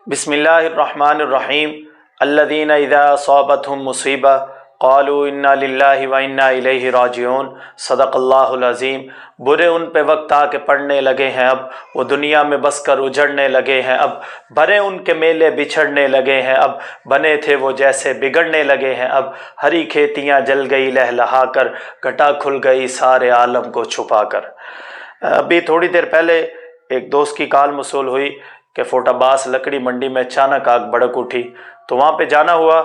बिस्मिल्लाहिर्रहमानिर्रहीम अल्लज़ीना इज़ा असाबतहुम मुसीबा क़ालू इन्ना लिल्लाहि व इन्ना इलैहि राजिऊन सदक़ल्लाहुल अज़ीम। बुरे उन पे वक्त आके पड़ने लगे हैं, अब वो दुनिया में बस कर उजड़ने लगे हैं, अब भरे उनके मेले बिछड़ने लगे हैं, अब बने थे वो जैसे बिगड़ने लगे हैं, अब हरी खेतियाँ जल गई लहलहा कर, घटा खुल गई सारे आलम को छुपा कर। अभी थोड़ी देर पहले एक दोस्त की कॉल मौसूल हुई कि फोटाबास लकड़ी मंडी में अचानक आग भड़क उठी, तो वहाँ पे जाना हुआ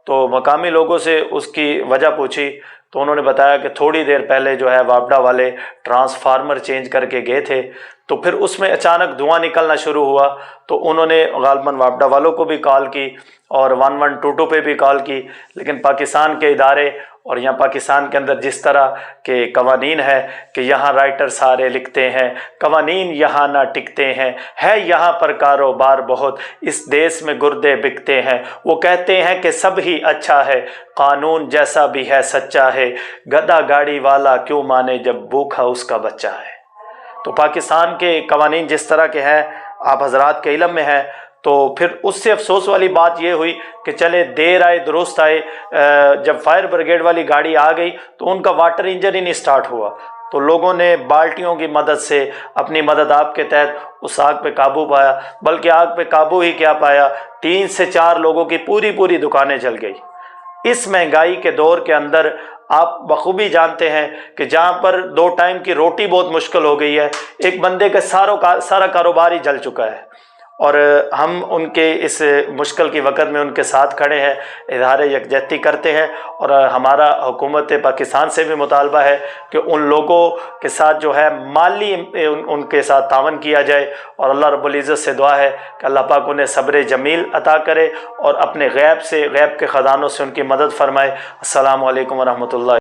तो मकामी लोगों से उसकी वजह पूछी तो उन्होंने बताया कि थोड़ी देर पहले जो है वापडा वाले ट्रांसफार्मर चेंज करके गए थे, तो फिर उसमें अचानक धुआं निकलना शुरू हुआ। तो उन्होंने गालबन वापडा वालों को भी कॉल की और 1122 पे भी कॉल की, लेकिन पाकिस्तान के इदारे और यहाँ पाकिस्तान के अंदर जिस तरह के कवानीन है कि यहाँ राइटर सारे लिखते हैं, कवानीन यहाँ ना टिकते हैं, है यहाँ पर कारोबार बहुत, इस देश में गुर्दे बिकते हैं। वो कहते हैं कि सब ही अच्छा है, कानून जैसा भी है सच्चा है, गधा गाड़ी वाला क्यों माने जब भूखा उसका बच्चा है। तो पाकिस्तान के कवानीन जिस तरह के हैं आप हजरात के इल्म में है, तो फिर उससे अफसोस वाली बात ये हुई कि चले देर आए दुरुस्त आए, जब फायर ब्रिगेड वाली गाड़ी आ गई तो उनका वाटर इंजन ही नहीं स्टार्ट हुआ, तो लोगों ने बाल्टियों की मदद से अपनी मदद आप के तहत उस आग पे काबू पाया। बल्कि आग पे काबू ही क्या पाया, 3 से 4 लोगों की पूरी दुकानें जल गई। इस महंगाई के दौर के अंदर आप बखूबी जानते हैं कि जहाँ पर 2 टाइम की रोटी बहुत मुश्किल हो गई है, एक बंदे का सारा कारोबार ही जल चुका है, और हम उनके इस मुश्किल की वक़्त में उनके साथ खड़े हैं, इज़हार यकजहती करते हैं। और हमारा हुकूमत पाकिस्तान से भी मुतालबा है कि उन लोगों के साथ जो है माली उनके साथ तावन किया जाए, और अल्लाह रब्बुल इज़्ज़त से दुआ है कि अल्लाह पाक उन्हें सब्र जमील अता करे और अपने गैब के ख़जानों से उनकी मदद फरमाए। अस्सलामु अलैकुम व रहमतुल्लाह।